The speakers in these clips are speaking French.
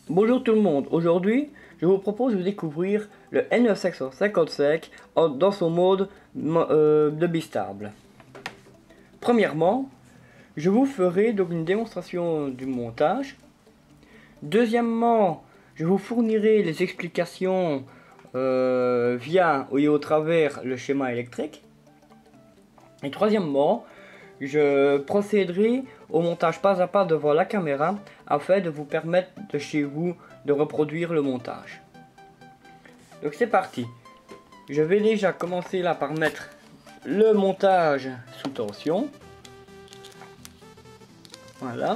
Bonjour tout le monde, aujourd'hui je vous propose de découvrir le N955 dans son mode de bistable. Premièrement, je vous ferai donc une démonstration du montage. Deuxièmement, je vous fournirai les explications via et au travers le schéma électrique. Et troisièmement, je procéderai au montage pas à pas devant la caméra afin de vous permettre de chez vous de reproduire le montage. Donc c'est parti. Je vais déjà commencer là par mettre le montage sous tension. Voilà.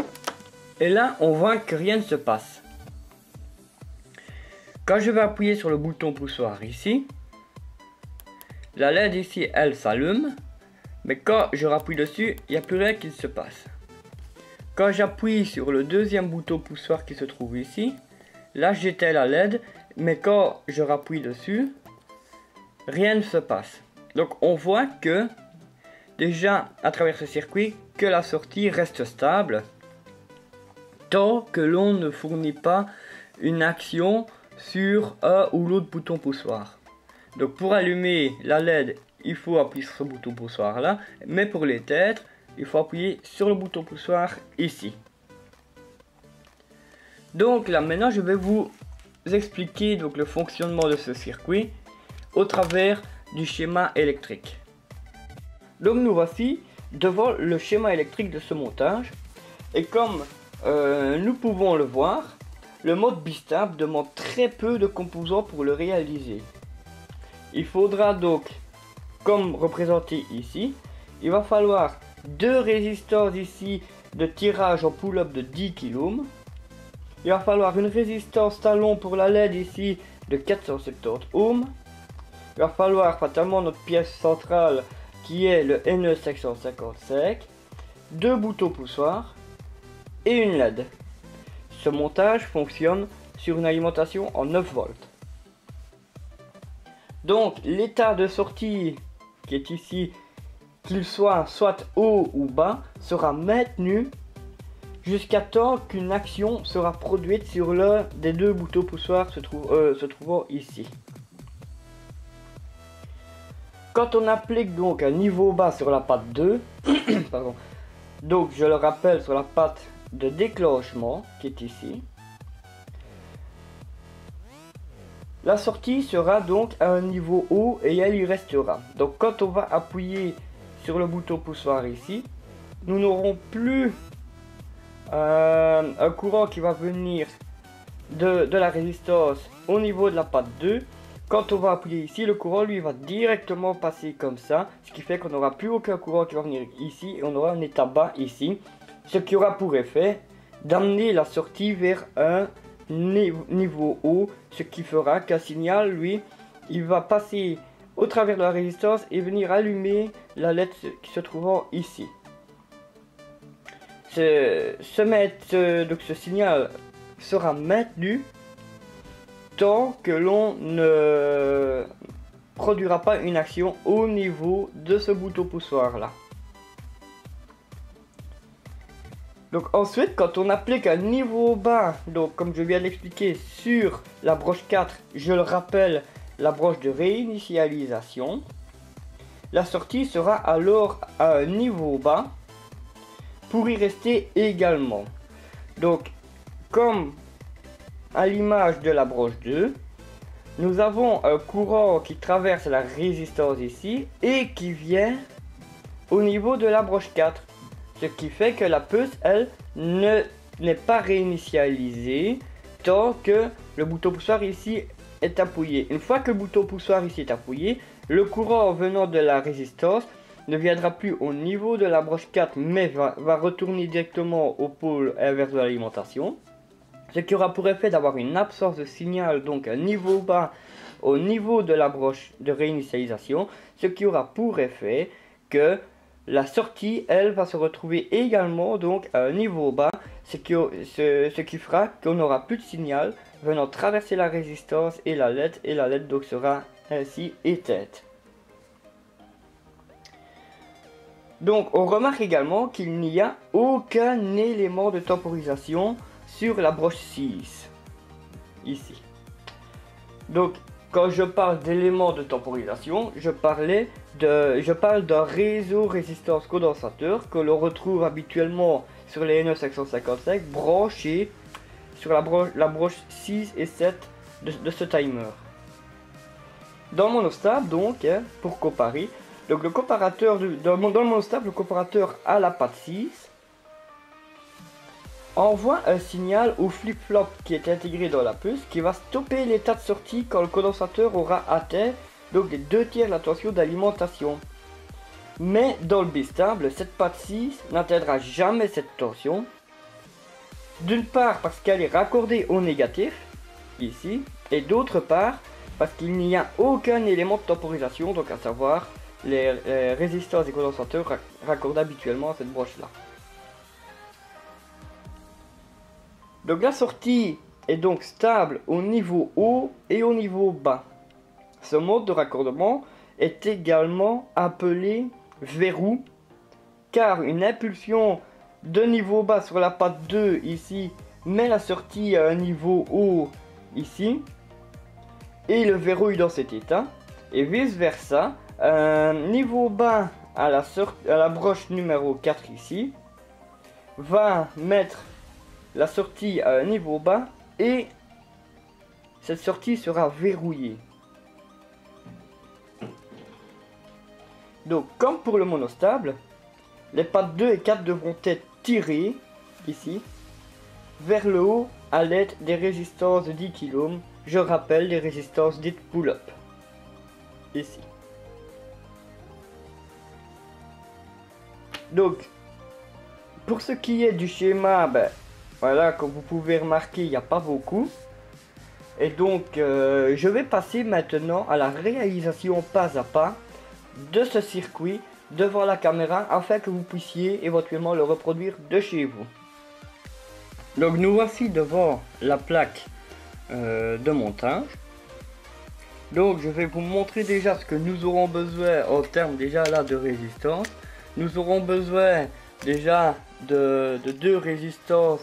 Et là on voit que rien ne se passe. Quand je vais appuyer sur le bouton poussoir ici, la LED ici elle s'allume. Mais quand je rappuie dessus, il n'y a plus rien qui se passe. Quand j'appuie sur le deuxième bouton poussoir qui se trouve ici, là j'éteins la LED, mais quand je rappuie dessus, rien ne se passe. Donc on voit que, déjà à travers ce circuit, que la sortie reste stable, tant que l'on ne fournit pas une action sur un ou l'autre bouton poussoir. Donc pour allumer la LED, il faut appuyer sur ce bouton poussoir là, mais pour l'éteindre, il faut appuyer sur le bouton poussoir ici. Donc là maintenant je vais vous expliquer donc le fonctionnement de ce circuit au travers du schéma électrique. Donc nous voici devant le schéma électrique de ce montage, et comme nous pouvons le voir, le mode bistable demande très peu de composants pour le réaliser. Il faudra donc, comme représenté ici, il va falloir deux résistances ici de tirage en pull-up de 10 kΩ. Il va falloir une résistance talon pour la LED ici de 470 ohms. Il va falloir fatalement notre pièce centrale qui est le NE555, deux boutons poussoirs et une LED. Ce montage fonctionne sur une alimentation en 9 volts. Donc l'état de sortie qui est ici, qu'il soit haut ou bas, sera maintenu jusqu'à temps qu'une action sera produite sur l'un des deux boutons poussoirs se trouvant ici. Quand on applique donc un niveau bas sur la patte 2, pardon, donc je le rappelle sur la patte de déclenchement qui est ici, la sortie sera donc à un niveau haut et elle y restera. Donc quand on va appuyer sur le bouton poussoir ici, nous n'aurons plus un courant qui va venir de la résistance au niveau de la patte 2. Quand on va appuyer ici, le courant lui va directement passer comme ça, ce qui fait qu'on n'aura plus aucun courant qui va venir ici et on aura un état bas ici, ce qui aura pour effet d'amener la sortie vers un niveau haut, ce qui fera qu'un signal, lui, il va passer au travers de la résistance et venir allumer la LED qui se trouvant ici. Donc ce signal sera maintenu tant que l'on ne produira pas une action au niveau de ce bouton poussoir là. Donc ensuite, quand on applique un niveau bas, donc comme je viens de l'expliquer sur la broche 4, je le rappelle, la broche de réinitialisation, la sortie sera alors à un niveau bas pour y rester également. Donc comme à l'image de la broche 2, nous avons un courant qui traverse la résistance ici et qui vient au niveau de la broche 4. Ce qui fait que la puce, elle, n'est pas réinitialisée tant que le bouton poussoir ici est appuyé. Une fois que le bouton poussoir ici est appuyé, le courant venant de la résistance ne viendra plus au niveau de la broche 4, mais va retourner directement au pôle inverse de l'alimentation. Ce qui aura pour effet d'avoir une absence de signal, donc un niveau bas au niveau de la broche de réinitialisation. Ce qui aura pour effet que la sortie, elle, va se retrouver également donc à un niveau bas, ce qui fera qu'on n'aura plus de signal venant traverser la résistance et la LED donc sera ainsi éteinte. Donc on remarque également qu'il n'y a aucun élément de temporisation sur la broche 6. ici. Donc quand je parle d'éléments de temporisation, je parle d'un réseau résistance condensateur que l'on retrouve habituellement sur les NE555 branchés sur la broche 6 et 7 de ce timer. Dans le monostable, donc, pour comparer, donc le comparateur dans le monostable, le comparateur à la patte 6 envoie un signal au flip-flop qui est intégré dans la puce qui va stopper l'état de sortie quand le condensateur aura atteint donc les 2/3 de la tension d'alimentation. Mais dans le bistable, cette patte 6 n'atteindra jamais cette tension. D'une part parce qu'elle est raccordée au négatif, ici, et d'autre part parce qu'il n'y a aucun élément de temporisation, donc à savoir les résistances des condensateurs raccordés habituellement à cette broche-là. Donc la sortie est donc stable au niveau haut et au niveau bas. Ce mode de raccordement est également appelé verrou, car une impulsion de niveau bas sur la patte 2 ici met la sortie à un niveau haut ici et le verrouille dans cet état, et vice versa, un niveau bas à la broche numéro 4 ici va mettre la sortie à un niveau bas et cette sortie sera verrouillée. Donc comme pour le monostable, les pattes 2 et 4 devront être tirées ici vers le haut à l'aide des résistances de 10 kΩ. Je rappelle les résistances dites pull-up ici. Donc pour ce qui est du schéma, voilà, comme vous pouvez remarquer, il n'y a pas beaucoup. Et donc je vais passer maintenant à la réalisation pas à pas de ce circuit devant la caméra afin que vous puissiez éventuellement le reproduire de chez vous. Donc nous voici devant la plaque de montage. Donc je vais vous montrer déjà ce que nous aurons besoin en termes déjà là de résistance. Nous aurons besoin déjà de deux résistances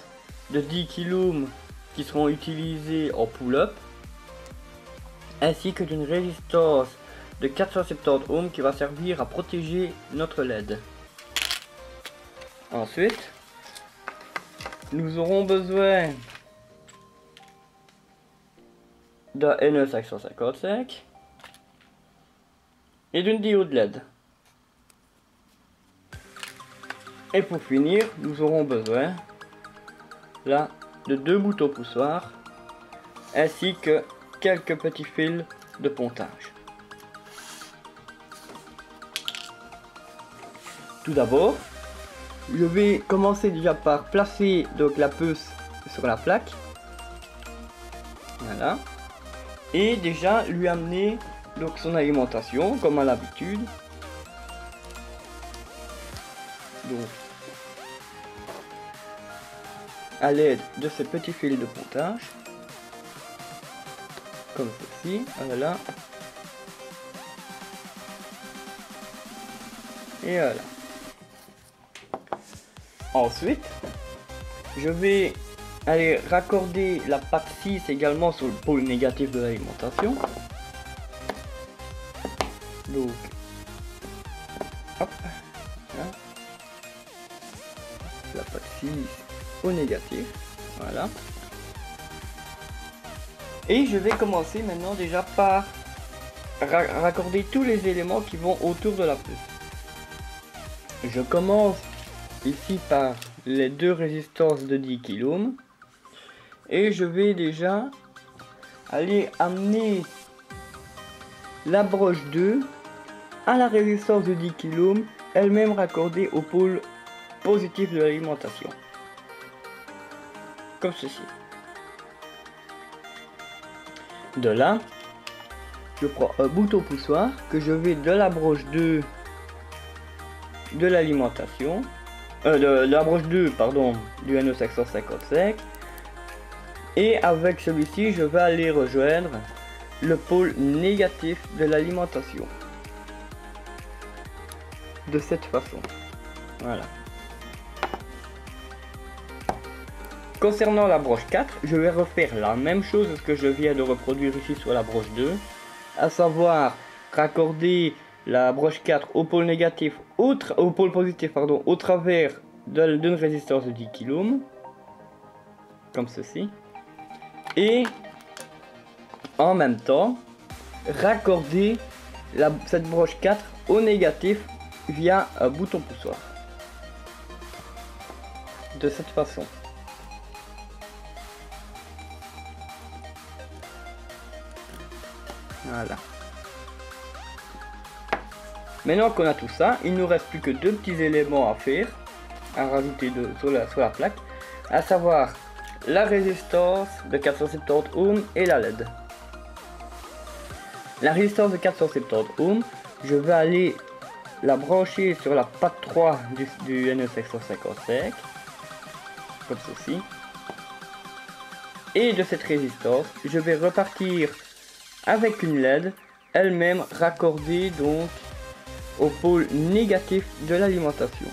de 10 kΩ qui seront utilisées en pull-up, ainsi que d'une résistance de 470 ohms qui va servir à protéger notre LED. Ensuite, nous aurons besoin d'un NE555 et d'une diode LED. Et pour finir, nous aurons besoin là de deux boutons poussoirs ainsi que quelques petits fils de pontage. Tout d'abord, je vais commencer déjà par placer donc la puce sur la plaque. Voilà. Et déjà lui amener donc son alimentation comme à l'habitude. Donc à l'aide de ces petits fils de pontage, comme ceci, voilà. Et voilà. Ensuite, je vais aller raccorder la patte 6 également sur le pôle négatif de l'alimentation. Donc, hop, là. La patte 6 au négatif, voilà. Et je vais commencer maintenant déjà par raccorder tous les éléments qui vont autour de la puce. Je commence ici par les deux résistances de 10 kΩ et je vais déjà aller amener la broche 2 à la résistance de 10 kΩ, elle-même raccordée au pôle positif de l'alimentation, comme ceci. De là, je prends un bouton poussoir que je vais de la broche 2 de l'alimentation, de la broche 2 pardon, du NE555, et avec celui-ci je vais aller rejoindre le pôle négatif de l'alimentation de cette façon. Voilà. Concernant la broche 4, je vais refaire la même chose que je viens de reproduire ici sur la broche 2, à savoir raccorder la broche 4 au pôle négatif, au pôle positif pardon, au travers d'une résistance de 10 kΩ, comme ceci, et en même temps raccorder cette broche 4 au négatif via un bouton poussoir. De cette façon. Voilà. Maintenant qu'on a tout ça, il nous reste plus que deux petits éléments à faire, à rajouter sur la plaque, à savoir la résistance de 470 ohms et la LED. La résistance de 470 ohms, je vais aller la brancher sur la patte 3 du NE555, comme ceci. Et de cette résistance, je vais repartir avec une LED, elle-même raccordée donc au pôle négatif de l'alimentation.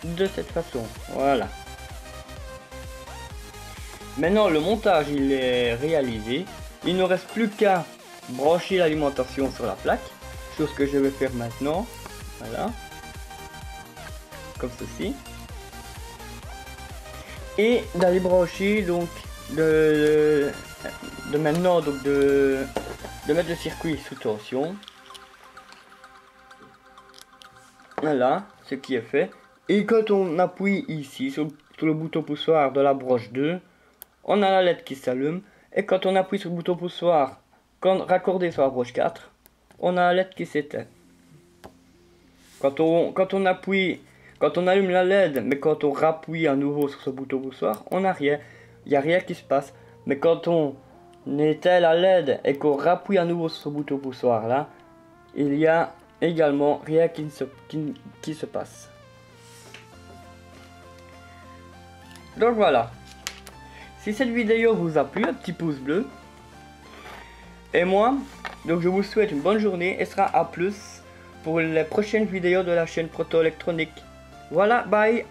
De cette façon, voilà. Maintenant le montage il est réalisé, il ne reste plus qu'à brancher l'alimentation sur la plaque, chose que je vais faire maintenant, voilà, comme ceci. Et d'aller brancher donc de maintenant donc de mettre le circuit sous tension. Voilà ce qui est fait. Et quand on appuie ici sur le bouton poussoir de la broche 2, on a la LED qui s'allume. Et quand on appuie sur le bouton poussoir raccordé sur la broche 4, on a la LED qui s'éteint. Quand on allume la LED, mais quand on rappuie à nouveau sur ce bouton poussoir, on n'a rien. Il n'y a rien qui se passe. Mais quand on éteint la LED et qu'on rappuie à nouveau sur ce bouton poussoir là, il y a également rien qui se passe. Donc voilà. Si cette vidéo vous a plu, un petit pouce bleu. Et moi, donc je vous souhaite une bonne journée et sera à plus pour les prochaines vidéos de la chaîne Proto Électronique. Voilà, bye.